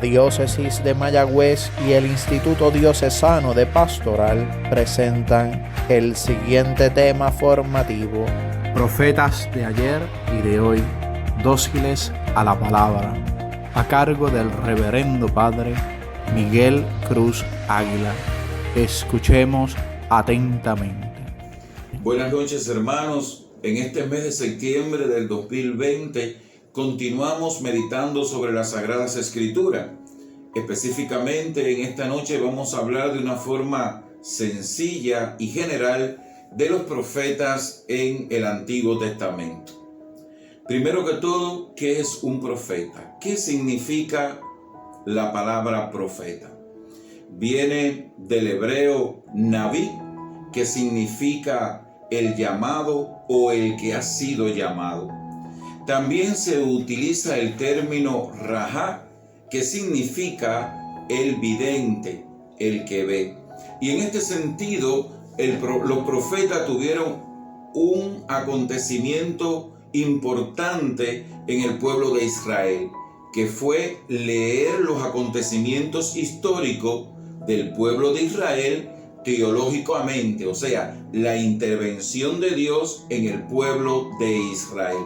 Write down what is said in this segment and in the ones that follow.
Diócesis de Mayagüez y el Instituto Diocesano de Pastoral presentan el siguiente tema formativo. Profetas de ayer y de hoy, dóciles a la palabra, a cargo del Reverendo Padre Miguel Cruz Águila. Escuchemos atentamente. Buenas noches, hermanos. En este mes de septiembre del 2020 continuamos meditando sobre las Sagradas Escrituras. Específicamente en esta noche vamos a hablar de una forma sencilla y general de los profetas en el Antiguo Testamento. Primero que todo, ¿qué es un profeta? ¿Qué significa la palabra profeta? Viene del hebreo naví, que significa el llamado o el que ha sido llamado. También se utiliza el término rajá, que significa el vidente, el que ve. Y en este sentido, los profetas tuvieron un acontecimiento importante en el pueblo de Israel, que fue leer los acontecimientos históricos del pueblo de Israel teológicamente, o sea, la intervención de Dios en el pueblo de Israel.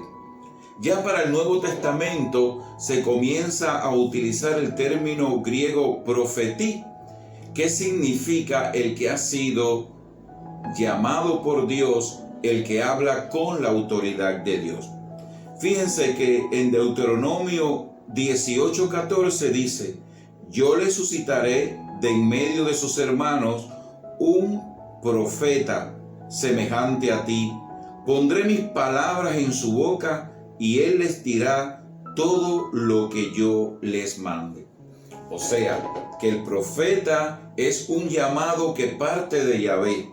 Ya para el Nuevo Testamento se comienza a utilizar el término griego profetí, que significa el que ha sido llamado por Dios, el que habla con la autoridad de Dios. Fíjense que en Deuteronomio 18:14 dice: yo le suscitaré de en medio de sus hermanos un profeta semejante a ti. Pondré mis palabras en su boca y él les dirá todo lo que yo les mande. O sea, que el profeta es un llamado que parte de Yahvé.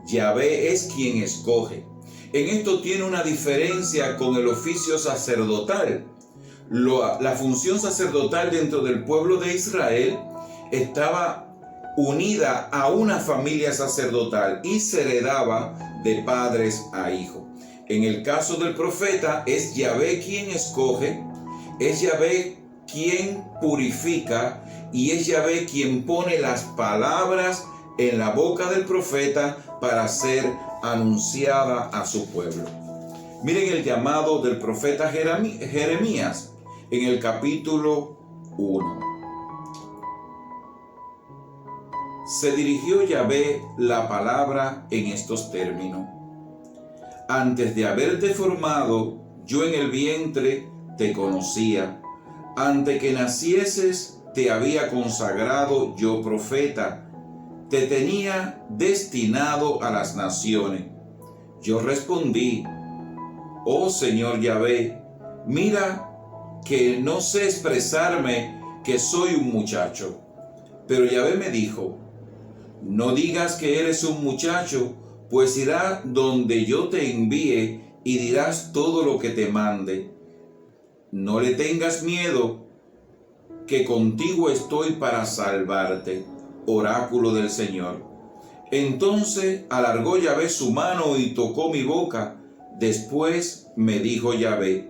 Yahvé es quien escoge. En esto tiene una diferencia con el oficio sacerdotal. La función sacerdotal dentro del pueblo de Israel estaba unida a una familia sacerdotal y se heredaba de padres a hijos. En el caso del profeta es Yahvé quien escoge, es Yahvé quien purifica y es Yahvé quien pone las palabras en la boca del profeta para ser anunciada a su pueblo. Miren el llamado del profeta Jeremías en el capítulo 1. Se dirigió Yahvé la palabra en estos términos: antes de haberte formado, yo en el vientre te conocía. Antes que nacieses, te había consagrado yo profeta. Te tenía destinado a las naciones. Yo respondí: oh Señor Yahvé, mira que no sé expresarme, que soy un muchacho. Pero Yahvé me dijo: no digas que eres un muchacho, pues irás donde yo te envíe y dirás todo lo que te mande. No le tengas miedo, que contigo estoy para salvarte, oráculo del Señor. Entonces alargó Yahvé su mano y tocó mi boca. Después me dijo Yahvé: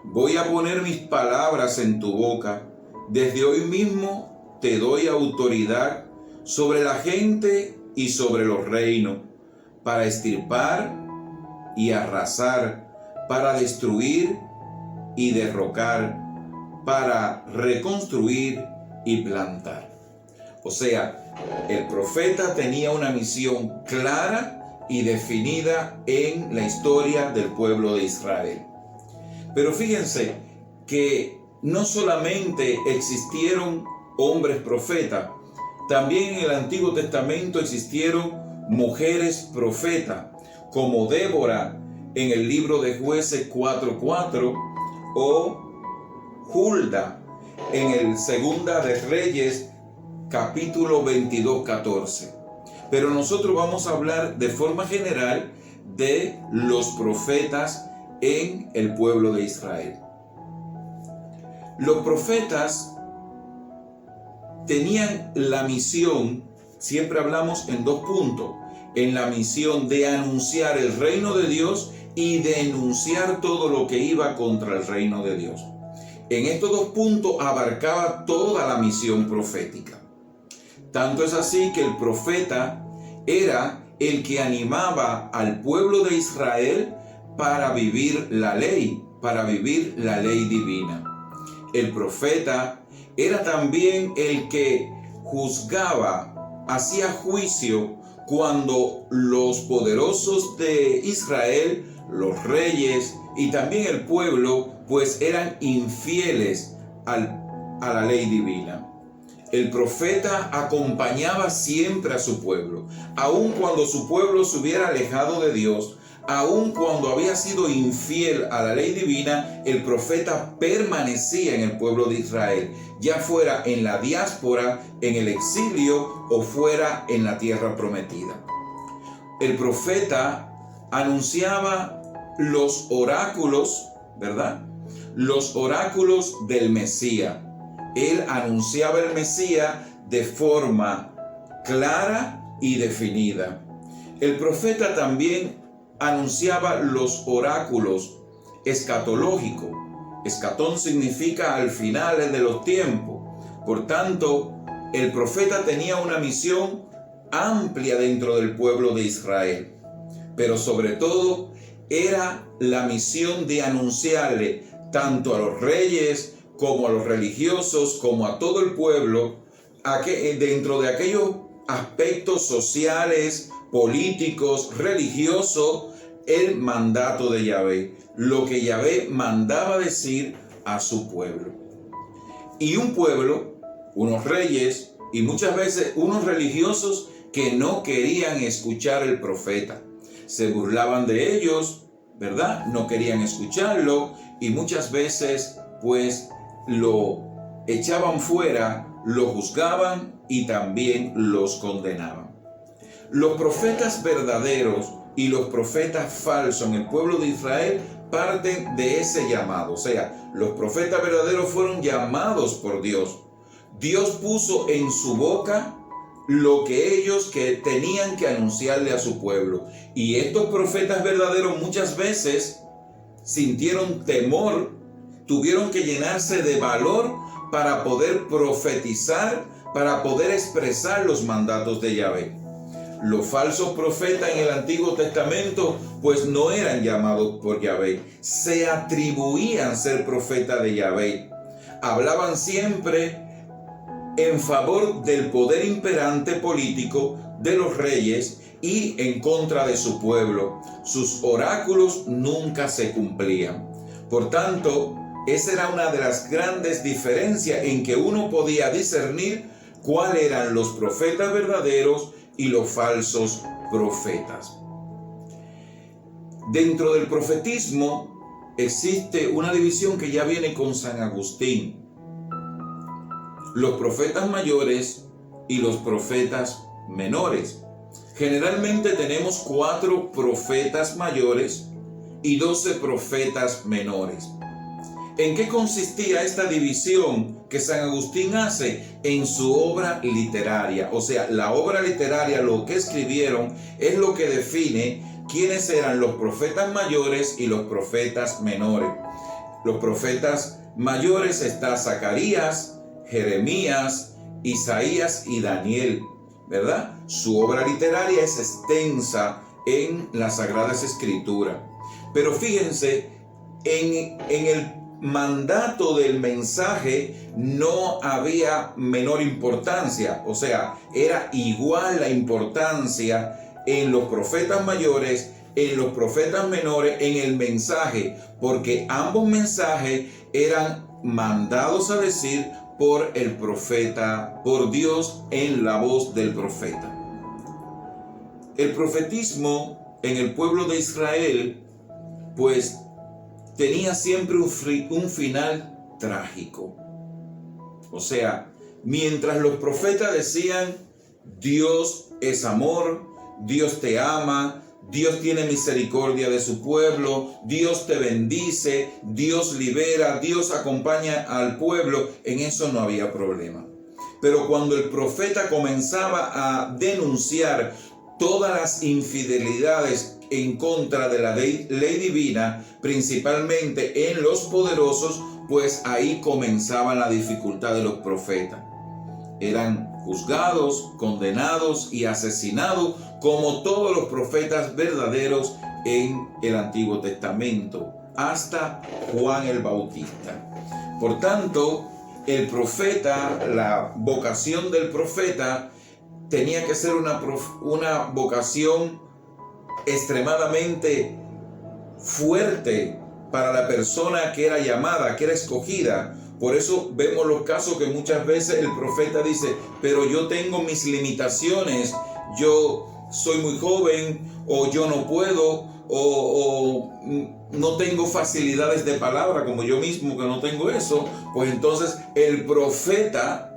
voy a poner mis palabras en tu boca. Desde hoy mismo te doy autoridad sobre la gente y sobre los reinos, para extirpar y arrasar, para destruir y derrocar, para reconstruir y plantar. O sea, el profeta tenía una misión clara y definida en la historia del pueblo de Israel. Pero fíjense que no solamente existieron hombres profetas, también en el Antiguo Testamento existieron mujeres profetas, como Débora en el libro de Jueces 4:4 o Hulda en el Segunda de Reyes capítulo 22:14. Pero nosotros vamos a hablar de forma general de los profetas en el pueblo de Israel. Los profetas tenían la misión, siempre hablamos en dos puntos, en la misión de anunciar el reino de Dios y de denunciar todo lo que iba contra el reino de Dios. en estos dos puntos abarcaba toda la misión profética. Tanto es así que el profeta era el que animaba al pueblo de Israel para vivir la ley divina. El profeta era también el que juzgaba, hacía juicio cuando los poderosos de Israel, los reyes y también el pueblo, pues eran infieles a la ley divina. El profeta acompañaba siempre a su pueblo, aun cuando su pueblo se hubiera alejado de Dios, aun cuando había sido infiel a la ley divina, el profeta permanecía en el pueblo de Israel, ya fuera en la diáspora, en el exilio o fuera en la tierra prometida. El profeta anunciaba los oráculos, ¿verdad? Los oráculos del Mesías. Él anunciaba el Mesías de forma clara y definida. El profeta también anunciaba los oráculos escatológicos. Escatón significa al final de los tiempos. Por tanto, el profeta tenía una misión amplia dentro del pueblo de Israel. Pero sobre todo, era la misión de anunciarle tanto a los reyes como a los religiosos, como a todo el pueblo, dentro de aquellos aspectos sociales, políticos, religiosos, el mandato de Yahvé, lo que Yahvé mandaba decir a su pueblo. Y un pueblo, unos reyes y muchas veces unos religiosos que no querían escuchar el profeta. Se burlaban de ellos, ¿verdad? No querían escucharlo y muchas veces pues lo echaban fuera, lo juzgaban y también los condenaban. Los profetas verdaderos y los profetas falsos en el pueblo de Israel parten de ese llamado. O sea, los profetas verdaderos fueron llamados por Dios. Dios puso en su boca lo que ellos tenían que anunciarle a su pueblo. Y estos profetas verdaderos muchas veces sintieron temor, tuvieron que llenarse de valor para poder profetizar, para poder expresar los mandatos de Yahvé. Los falsos profetas en el Antiguo Testamento pues no eran llamados por Yahvé, se atribuían ser profetas de Yahvé. Hablaban siempre en favor del poder imperante político de los reyes y en contra de su pueblo. Sus oráculos nunca se cumplían. Por tanto, esa era una de las grandes diferencias en que uno podía discernir cuáles eran los profetas verdaderos y los falsos profetas. Dentro del profetismo existe una división que ya viene con San Agustín. Los profetas mayores y los profetas menores. Generalmente tenemos 4 profetas mayores y 12 profetas menores. ¿En qué consistía esta división que San Agustín hace en su obra literaria? O sea, la obra literaria, lo que escribieron, es lo que define quiénes eran los profetas mayores y los profetas menores. Los profetas mayores está Zacarías, Jeremías, Isaías y Daniel, ¿verdad? Su obra literaria es extensa en las Sagradas Escrituras. Pero fíjense, en el mandato del mensaje no había menor importancia, o sea, era igual la importancia en los profetas mayores, en los profetas menores, en el mensaje, porque ambos mensajes eran mandados a decir por el profeta, por Dios en la voz del profeta. El profetismo en el pueblo de Israel, pues, tenía siempre un final trágico. O sea, mientras los profetas decían, Dios es amor, Dios te ama, Dios tiene misericordia de su pueblo, Dios te bendice, Dios libera, Dios acompaña al pueblo, en eso no había problema. Pero cuando el profeta comenzaba a denunciar todas las infidelidades en contra de la ley divina, principalmente en los poderosos, pues ahí comenzaba la dificultad de los profetas. Eran juzgados, condenados y asesinados como todos los profetas verdaderos en el Antiguo Testamento, hasta Juan el Bautista. Por tanto, el profeta, la vocación del profeta, tenía que ser una vocación extremadamente fuerte para la persona que era llamada, que era escogida. Por eso vemos los casos que muchas veces el profeta dice, pero yo tengo mis limitaciones, yo soy muy joven, o yo no puedo, o no tengo facilidades de palabra, como yo mismo que no tengo eso. Pues entonces el profeta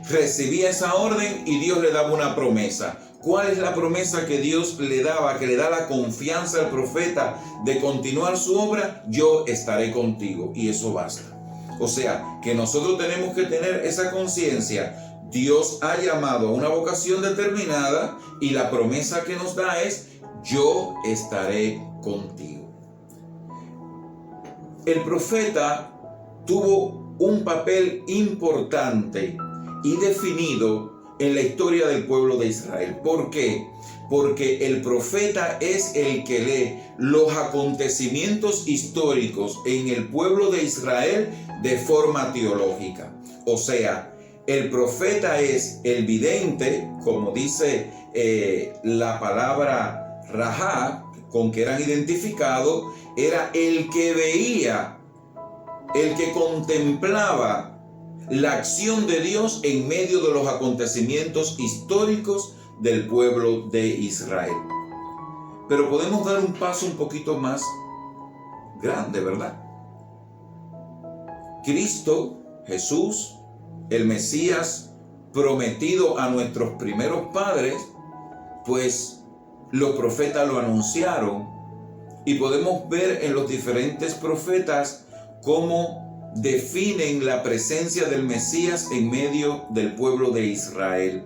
recibía esa orden y Dios le daba una promesa. ¿Cuál es la promesa que Dios le daba, que le da la confianza al profeta de continuar su obra? Yo estaré contigo, y eso basta. O sea, que nosotros tenemos que tener esa conciencia. Dios ha llamado a una vocación determinada y la promesa que nos da es: yo estaré contigo. El profeta tuvo un papel importante y definido en la historia del pueblo de Israel. ¿Por qué? Porque el profeta es el que lee los acontecimientos históricos en el pueblo de Israel de forma teológica. O sea, el profeta es el vidente, como dice la palabra Rahá, con que eran identificados, era el que veía, el que contemplaba la acción de Dios en medio de los acontecimientos históricos del pueblo de Israel. Pero podemos dar un paso un poquito más grande, ¿verdad? Cristo, Jesús, el Mesías prometido a nuestros primeros padres, pues los profetas lo anunciaron, y podemos ver en los diferentes profetas cómo definen la presencia del Mesías en medio del pueblo de Israel.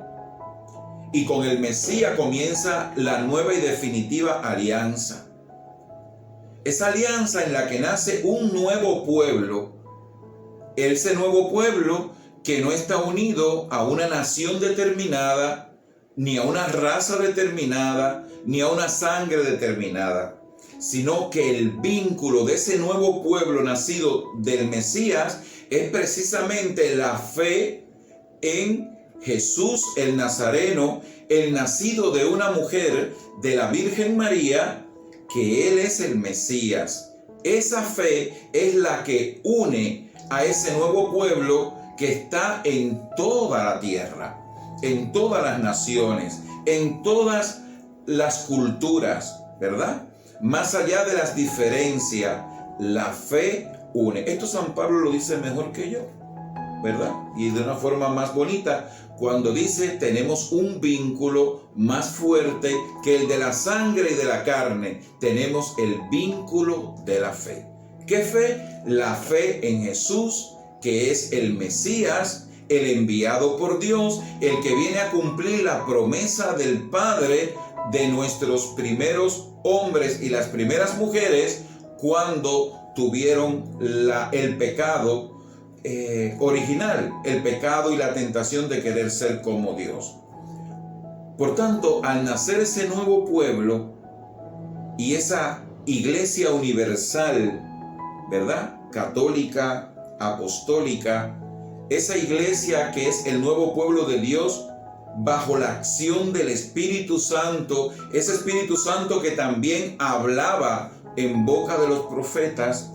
Y con el Mesías comienza la nueva y definitiva alianza. Esa alianza en la que nace un nuevo pueblo. Ese nuevo pueblo que no está unido a una nación determinada, ni a una raza determinada, ni a una sangre determinada, sino que el vínculo de ese nuevo pueblo nacido del Mesías es precisamente la fe en Jesús el Nazareno, el nacido de una mujer, de la Virgen María, que Él es el Mesías. Esa fe es la que une a ese nuevo pueblo que está en toda la tierra, en todas las naciones, en todas las culturas, ¿verdad? Más allá de las diferencias, la fe une. Esto San Pablo lo dice mejor que yo, ¿verdad? Y de una forma más bonita, cuando dice: tenemos un vínculo más fuerte que el de la sangre y de la carne. Tenemos el vínculo de la fe. ¿Qué fe? La fe en Jesús, que es el Mesías, el enviado por Dios, el que viene a cumplir la promesa del Padre de nuestros primeros hombres y las primeras mujeres cuando tuvieron el pecado original, el pecado y la tentación de querer ser como Dios. Por tanto, al nacer ese nuevo pueblo y esa iglesia universal, ¿verdad? Católica, apostólica, esa iglesia que es el nuevo pueblo de Dios bajo la acción del Espíritu Santo, ese Espíritu Santo que también hablaba en boca de los profetas,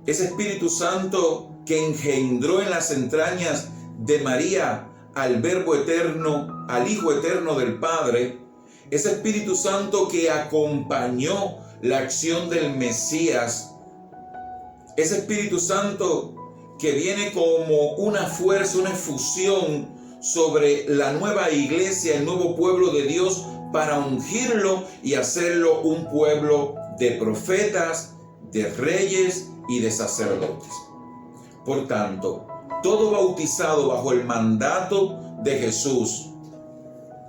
ese Espíritu Santo que engendró en las entrañas de María al Verbo eterno, al Hijo eterno del Padre, ese Espíritu Santo que acompañó la acción del Mesías, ese Espíritu Santo que viene como una fuerza, una efusión sobre la nueva iglesia, el nuevo pueblo de Dios, para ungirlo y hacerlo un pueblo de profetas, de reyes y de sacerdotes. Por tanto, todo bautizado bajo el mandato de Jesús,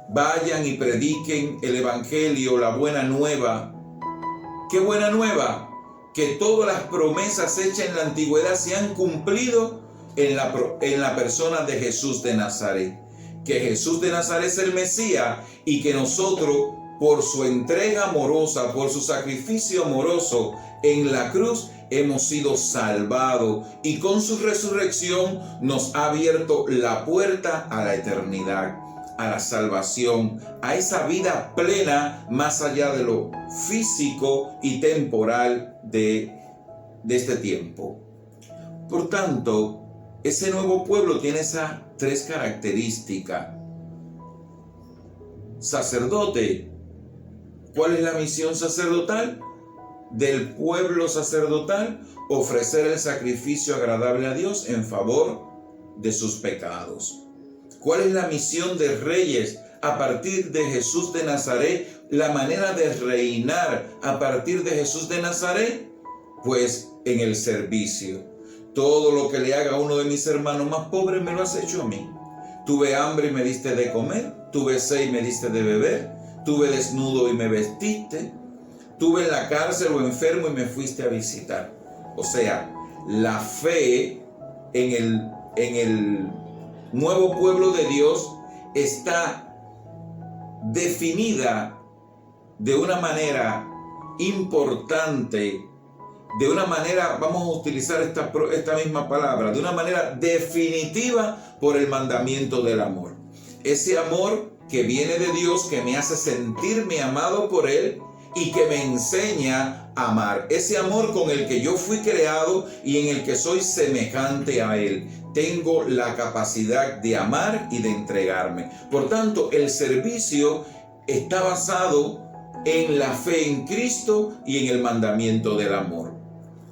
vayan y prediquen el Evangelio, la buena nueva. ¿Qué buena nueva? que todas las promesas hechas en la antigüedad se han cumplido en la persona de Jesús de Nazaret. Que Jesús de Nazaret es el Mesías y que nosotros, por su entrega amorosa, por su sacrificio amoroso en la cruz, hemos sido salvados y con su resurrección nos ha abierto la puerta a la eternidad, a la salvación, a esa vida plena más allá de lo físico y temporal de este tiempo. Por tanto, ese nuevo pueblo tiene esas tres características. Sacerdote. ¿Cuál es la misión sacerdotal? Del pueblo sacerdotal, ofrecer el sacrificio agradable a Dios en favor de sus pecados. ¿Cuál es la misión de reyes a partir de Jesús de Nazaret? La manera de reinar a partir de Jesús de Nazaret, pues en el servicio. Todo lo que le haga a uno de mis hermanos más pobres me lo has hecho a mí. Tuve hambre y me diste de comer, tuve sed y me diste de beber, tuve desnudo y me vestiste, tuve en la cárcel o enfermo y me fuiste a visitar. O sea, la fe en el nuevo pueblo de Dios está definida de una manera importante, de una manera, vamos a utilizar esta misma palabra, de una manera definitiva por el mandamiento del amor. Ese amor que viene de Dios, que me hace sentirme amado por Él y que me enseña a amar. Ese amor con el que yo fui creado y en el que soy semejante a Él. Tengo la capacidad de amar y de entregarme. Por tanto, el servicio está basado en la fe en Cristo y en el mandamiento del amor.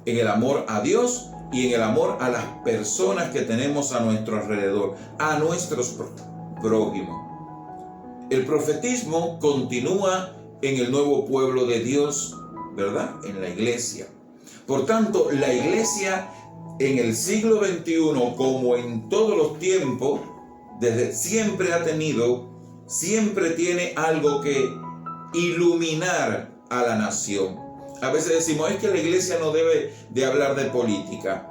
En el amor a Dios y en el amor a las personas que tenemos a nuestro alrededor, a nuestros prójimos. El profetismo continúa en el nuevo pueblo de Dios, ¿verdad? En la iglesia. Por tanto, la iglesia en el siglo XXI, como en todos los tiempos, desde siempre siempre tiene algo que iluminar a la nación. A veces decimos, es que la iglesia no debe de hablar de política,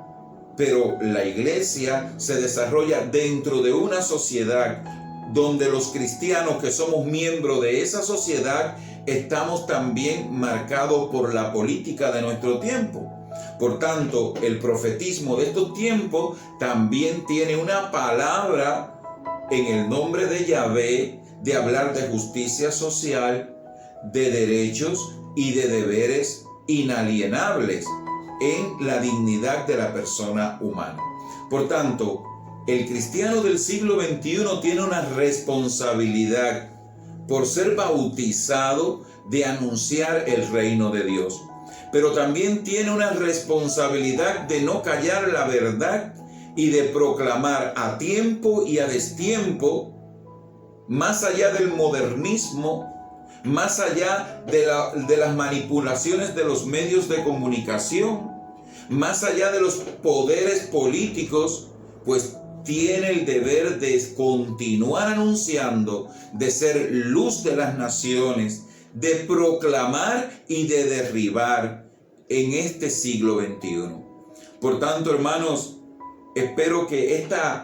pero la iglesia se desarrolla dentro de una sociedad donde los cristianos que somos miembros de esa sociedad estamos también marcados por la política de nuestro tiempo. Por tanto, el profetismo de estos tiempos también tiene una palabra en el nombre de Yahvé de hablar de justicia social, de derechos y de deberes inalienables en la dignidad de la persona humana. Por tanto, el cristiano del siglo XXI tiene una responsabilidad por ser bautizado de anunciar el reino de Dios. Pero también tiene una responsabilidad de no callar la verdad y de proclamar a tiempo y a destiempo, más allá del modernismo, más allá de las manipulaciones de los medios de comunicación, más allá de los poderes políticos, pues tiene el deber de continuar anunciando, de ser luz de las naciones, de proclamar y de derribar en este siglo XXI. Por tanto, hermanos, espero que esta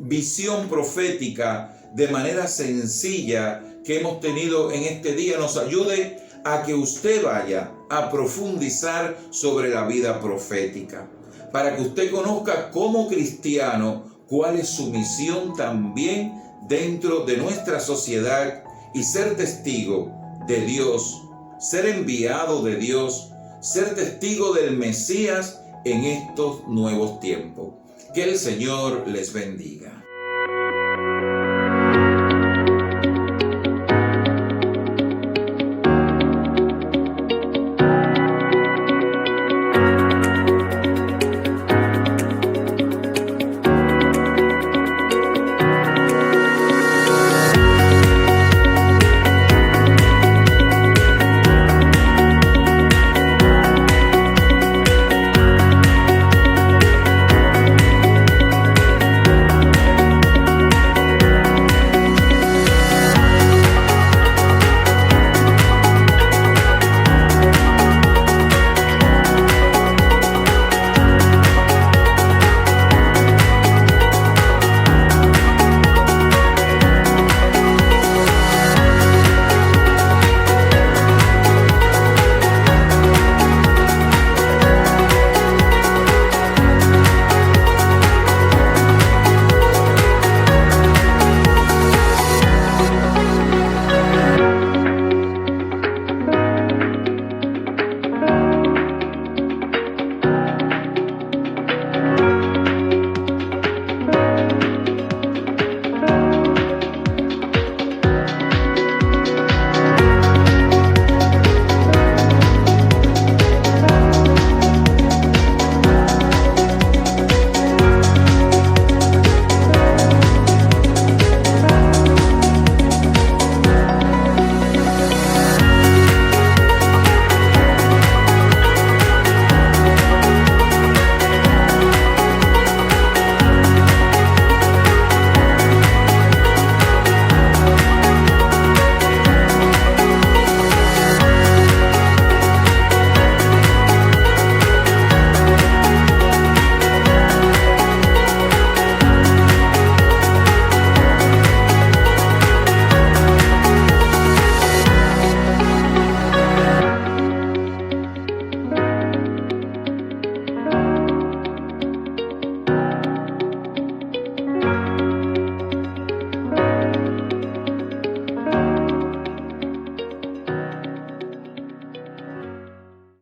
visión profética de manera sencilla que hemos tenido en este día nos ayude a que usted vaya a profundizar sobre la vida profética, para que usted conozca como cristiano cuál es su misión también dentro de nuestra sociedad y ser testigo de Dios, ser enviado de Dios, ser testigo del Mesías en estos nuevos tiempos. Que el Señor les bendiga.